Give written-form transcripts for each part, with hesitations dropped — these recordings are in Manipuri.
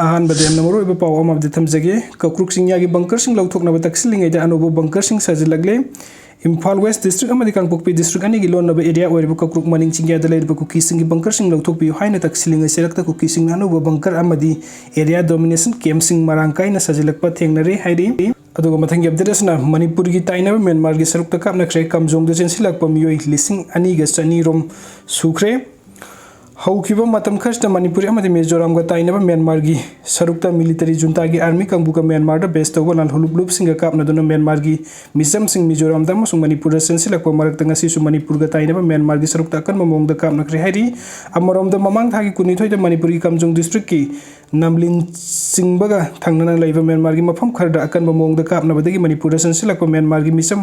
ꯑꯍꯥꯟꯕꯗ ꯌꯥꯝꯅ ꯃꯔꯨꯑꯣꯏꯕ ꯄꯥꯎ ꯑꯃꯗꯤ ꯊꯝꯖꯒꯦ ꯀꯧꯀ꯭ꯔꯨꯛ ꯆꯤꯡꯌꯥꯒꯤ ꯕꯪꯀꯔꯁꯤꯡ ꯂꯧꯊꯣꯛꯅꯕ ꯇꯛꯁꯤꯜꯂꯤꯉꯩꯗ ꯑꯅꯧꯕ ꯕꯪꯀꯔꯁꯤꯡ ꯁꯥꯖꯤꯜꯂꯛꯂꯦ ꯏꯝꯐꯥꯜ ꯋꯦꯁ ꯗꯤꯁꯇ꯭ꯔꯤꯛ ꯑꯃꯗꯤ ꯀꯥꯡꯄꯣꯛꯄꯤ ꯗꯤꯁꯇ꯭ꯔꯤꯛ ꯑꯅꯤꯒꯤ ꯂꯣꯟꯅꯕ ꯑꯦꯔꯤꯌꯥ ꯑꯣꯏꯔꯤꯕ ꯀꯧꯀ꯭ꯔꯨꯛ ꯃꯅꯤꯡ ꯆꯤꯡꯌꯥꯗ ꯂꯩꯔꯤꯕ ꯀꯨꯀꯤꯁꯤꯡꯒꯤ ꯕꯪꯀꯔꯁꯤꯡ ꯂꯧꯊꯣꯛꯄꯤꯌꯨ ꯍꯥꯏꯅ ꯇꯛꯁꯤꯜꯂꯤꯉꯩ ꯆꯦꯔꯛꯇ ꯀꯨꯀꯤꯁꯤꯡꯅ ꯑꯅꯧꯕ ꯕꯪꯀꯔ ꯑꯃꯗꯤ ꯑꯦꯔꯤꯌꯥ ꯗꯣꯃꯤꯅꯦꯁꯟ ꯀꯦꯝꯞꯁꯤꯡ ꯃꯔꯥꯡ ꯀꯥꯏꯅ ꯁꯥꯖꯤꯜꯂꯛꯄ ꯊꯦꯡꯅꯔꯦ ꯍꯥꯏꯔꯤ ꯑꯗꯨꯒ ꯃꯊꯪꯒꯤ ꯑꯞꯗꯦꯠ ꯑꯁꯤꯅ ꯃꯅꯤꯄꯨꯔꯒꯤ ꯇꯥꯏꯅꯕ ꯃ꯭ꯌꯥꯟꯃꯥꯔꯒꯤ ꯁꯔꯨꯛꯇ ꯀꯥꯞꯅꯈ꯭ꯔꯦ ꯀꯝꯖꯣꯡꯗ ꯆꯦꯟꯁꯤꯜꯂꯛꯄ ꯃꯤꯑꯣꯏ 2,200 ꯔꯣꯝ ꯁꯨꯈ꯭ꯔꯦ ꯍꯧꯈꯤꯕ ꯃꯇꯝ ꯈꯔꯁꯤꯗ ꯃꯅꯤꯄꯨꯔ ꯑꯃꯗꯤ ꯃꯤꯖꯣꯔꯥꯝꯒ ꯇꯥꯏꯅꯕ ꯃ꯭ꯌꯥꯟꯃꯥꯔꯒꯤ ꯁꯔꯨꯛꯇ ꯃꯤꯂꯤꯇꯔꯤ ꯖꯨꯟꯇꯥꯒꯤ ꯑꯥꯔꯃꯤ ꯀꯥꯡꯕꯨꯒ ꯃ꯭ꯌꯥꯟꯃꯥꯔꯗ ꯕꯦꯁ ꯇꯧꯕ ꯂꯥꯜꯍꯧꯂꯨꯞꯁꯤꯡꯒ ꯀꯥꯞꯅꯗꯨꯅ ꯃ꯭ꯌꯥꯟꯃꯥꯔꯒꯤ ꯃꯤꯆꯝꯁꯤꯡ ꯃꯤꯖꯣꯔꯥꯝꯗ ꯑꯃꯁꯨꯡ ꯃꯅꯤꯄꯨꯔꯗ ꯆꯦꯟꯁꯤꯜꯂꯛꯄ ꯃꯔꯛꯇ ꯉꯁꯤꯁꯨ ꯃꯅꯤꯄꯨꯔꯒ ꯇꯥꯏꯅꯕ ꯃ꯭ꯌꯥꯟꯃꯥꯔꯒꯤ ꯁꯔꯨꯛꯇ ꯑꯀꯟꯕ ꯃꯑꯣꯡꯗ ꯀꯥꯞꯅꯈ꯭ꯔꯦ ꯍꯥꯏꯔꯤ ꯑꯃꯔꯣꯝꯗ ꯃꯃꯥꯡ ꯊꯥꯒꯤ 12ꯗ ꯃꯅꯤꯄꯨꯔꯒꯤ ꯀꯝꯖꯣꯡ ꯗꯤꯁꯇ꯭ꯔꯤꯛꯀꯤ ꯅꯝꯂꯤꯟ ꯆꯤꯡꯕꯒ ꯊꯪꯅꯅ ꯂꯩꯕ ꯃ꯭ꯌꯥꯟꯃꯥꯔꯒꯤ ꯃꯐꯝ ꯈꯔꯗ ꯑꯀꯟꯕ ꯃꯑꯣꯡꯗ ꯀꯥꯞꯅꯕꯗꯒꯤ ꯃꯅꯤꯄꯨꯔꯗ ꯆꯦꯟꯁꯤꯜꯂꯛꯄ ꯃ꯭ꯌꯥꯟꯃꯥꯔꯒꯤ ꯃꯤꯆꯝ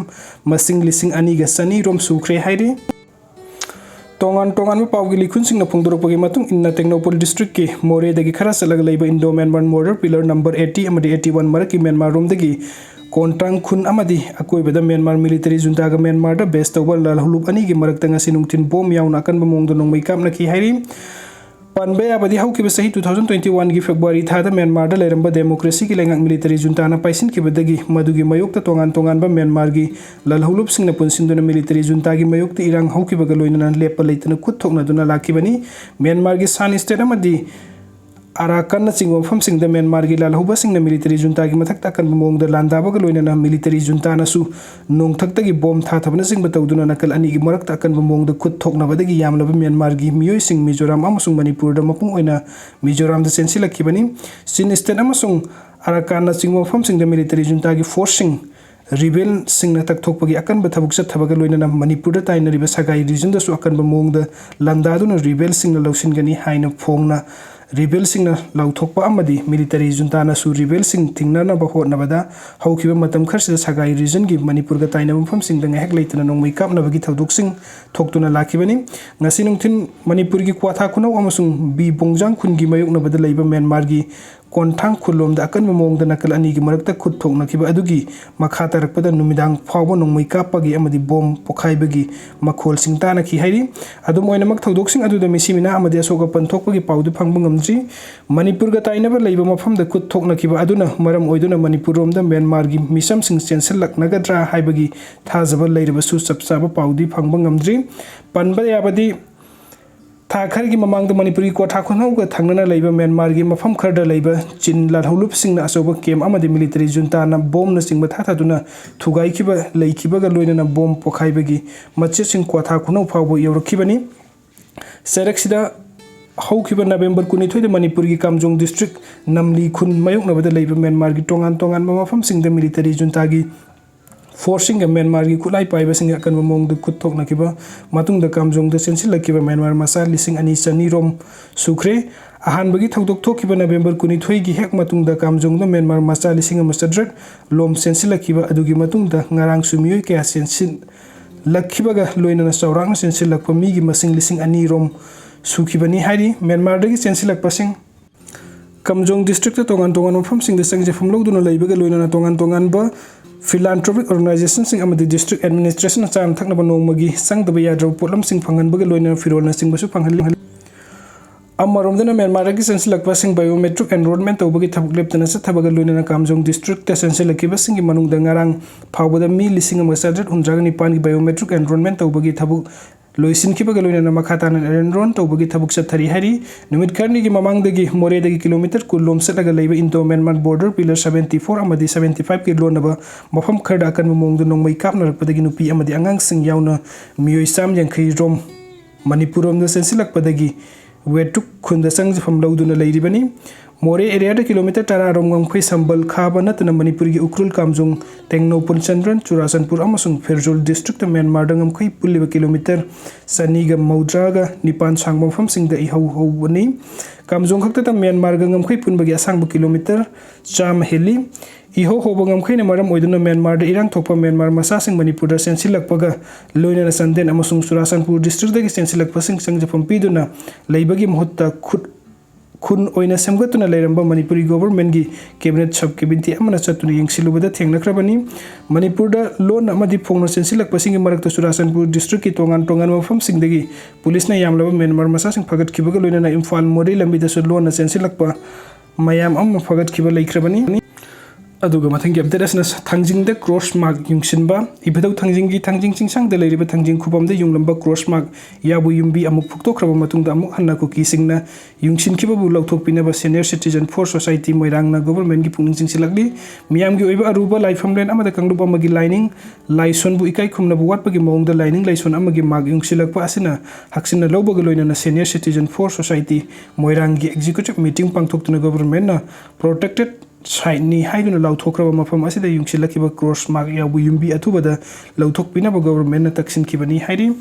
ꯃꯁꯤꯡ 2,200 ꯔꯣꯝ ꯁꯨꯈ꯭ꯔꯦ ꯍꯥꯏꯔꯤ तोंगान तोंगान पावगी लिखुनसिंगना फोंदोरपगी मतुंग इन्ना टेक्नोपोल डिस्ट्रिक्ट की मोरेदगी खरा चलगा लैबा Indo Myanmar border pillar number 80 अमदी 81 मरकी म्यांमार रोमदगी कोंट्रांग खुन अमदी अकोइबदा म्यांमार मिलिटरी जुंटागा म्यांमारदा बेस तौबा लालहुलुप अनिगी मरक्ता ngasi nungtin bom yauna akanba mongdo nongmai kapnaki hairi panbe abadi haukiba sahi 2021 gi February thada Myanmar da leramba democracy ki lengak military junta na paisin kibadagi madugi mayokta tongan tongan ba Myanmar gi lalhulub singna punsinduna military junta gi mayokta irang haukiba ga loinana lepa leitana khut thokna duna lakibani Myanmar gi san state amadi Arakan na chingwa mafam singda Myanmar gi lalhuba singna military junta gi mathakta kan mongda landaba ga loinana military junta na su nongthakta gi bom tha thabna singba tawduna nakal ani gi marakta kan mongda khut thokna badagi yamlaba Myanmar gi miyoi sing Mizoram amasung Manipur da mapung oina Mizoram da sensilakibani Chin state amasung Arakan na chingwa mafam singda military junta gi forcing rebel singna takthokpagi akanba thabuk chathabaga loinana Manipur da tainariba sagai region da su akanba mongda lamdaduna rebel singna lawsingani haina phongna rebel singna lauthokpa amadi military junta na su rebel sing tingnana ba hotnabada haukiba matam kharsida sagai region gi Manipur ga taina mafam sing da ngahek leitana nongmai kapnabagi thodok sing thoktuna lakibani ngasi nungthin Manipur gi kwatha khunau amasung bi bongjang khun gi mayoknabada leiba Myanmar gi कोंथांग खुलोम दा अकन मोंग दा नकल अनि गी मरकता खुद थोकना किबा अदुगी मखा तरकपदा नुमिदांग फावबो नोंमै कापगी अमदी बोम पोखाइबगी मखोल सिंगताना की हाइरी अदुम ओइना मक थौदोकसिंग अदुदा मिसिमिना अमदी असोगा पंथोकपगी पाउदु फंगबो ngमद्री मणिपुर गा ताइनबा लैबा मफम दा खुद थोकना किबा अदुना मरम ओइदुना मणिपुर रोम दा म्यांमार गी मिसम सिंग चेंसलकनगद्रा हाइबगी थाजबा लैरबा सु सबसाबा पाउदि फंगबो ngमद्री पनबा याबदी थाखर की ममांग द मणिपुरी कोठा खुनौगा थंगना लैबा म्यांमार गी मफम खरदा लैबा चिन लालहुलुप सिंगना असोबा केम अमदि मिलिटरी जुंता ना बोम न सिंगबा थाथादुना थुगाइखिबा लैखिबगा लोइनना बोम पोखाइबगी मच्चे सिंग कोठा खुनौ फावबो यौरखिबनी सेरेक्सिदा हौखिबा नवेम्बर 22 द मणिपुर गी कामजोंग डिस्ट्रिक्ट नमली खुन मयोकनबदा लैबा म्यांमार गी तोंगान तोंगान मफम सिंग द मिलिटरी जुंता गी forcing Myanmar gi khulai paiba singa kan mong du khut thokna kiba matung da kamjong da sensilakiba Myanmar masa 2,200 rom sukre ahan bagi thodok thokiba November 22 gi hek matung da kamjong da Myanmar masa 1,100 lom sensilakiba adugi matung da ngarang sumioi kya sensil lakhiba ga loina na saurang sensilakpa mi gi masing 2,200 rom sukibani hari Myanmar da gi sensilakpa sing Kamjong district ta tongan tongan mafam sing da sangje famlo duna leiba ga loina na tongan tongan ba philanthropic organization sing amadi district administration cham thakna ba nongmagi sangdaba yadro potlam sing phangan baga loina firolna sing basu phangan amaromdana Myanmar gi sensilakpa sing biometric enrollment tawbagi thabuk leptana sa thabaga loina Kamjong district ta sensilakiba sing gi manung da ngarang phawbada mi 1,109 gi biometric enrollment tawbagi thabuk loisin ki baga loina makhata na enron tawbagi thabuk sathari hari numit kharni gi mamang dagi more dagi kilometer kulom setaga leiba Indo Myanmar border pillar 74 amadi 75 ki lonaba mafam kharda kan mong du nongmai kapna rakpadagi nupi amadi angang sing yauna miyoi sam yankhai rom Manipurom da sensilakpadagi wetuk khunda sang jafam lauduna leiribani more area da kilometer tara romgam khoi sambal khaba natna Manipur gi ukrul Kamjong Tengnopol Chandran Churasanpur amasung Ferjol district Myanmar dangam khoi puliba kilometer saniga maudraga nipan sangmam fam singda ihau hobani Kamjong khakta ta Myanmar gangam khoi punbagi asangba kilometer cham heli iho hobangam khoi na maram oiduna Myanmar da irang thokpa Myanmar masa sing Manipur da sensilakpaga loina na sanden amasung Churasanpur district da gi sensilakpa sing sangjapam piduna leibagi mohutta khun oina semgatuna leiramba Manipuri government gi cabinet sub cabinet amana chatuna yengsilubada thengnakrabani Manipur da lon amadi phongna sensilakpa sing marakta Churasanpur district ki tongan tongan mafam singdagi police na yamlaba Myanmar masa sing phagat kibaga loina na Imphal Mori lambi da su lon na sensilakpa mayam am fagat kiba laikhrabani aduga mathang gyam terasna thangjing de cross mark yungsinba ibadau thangjing gi thangjing chingsang de leiriba thangjing khubam de yunglamba cross mark yabu yumbi amuk phuktokraba matung da amuk hanna ko kisingna yungsin kiba bu lauthok pina ba senior citizen for society moirang na government gi pungning chingsilakli miyam gi oiba aruba laifam len amada kanglupa magi lining laison bu ikai khumna bu watpa gi mong da lining laison amagi mag yungsilakpa asina haksina loba gi loina na senior citizen for society moirang gi executive meeting pangthokna government na protected side ni haiduna lauthokraba mafam asida yungsilakiba cross mark yabu yumbi atubada lauthokpina ba government na taksin kibani hairi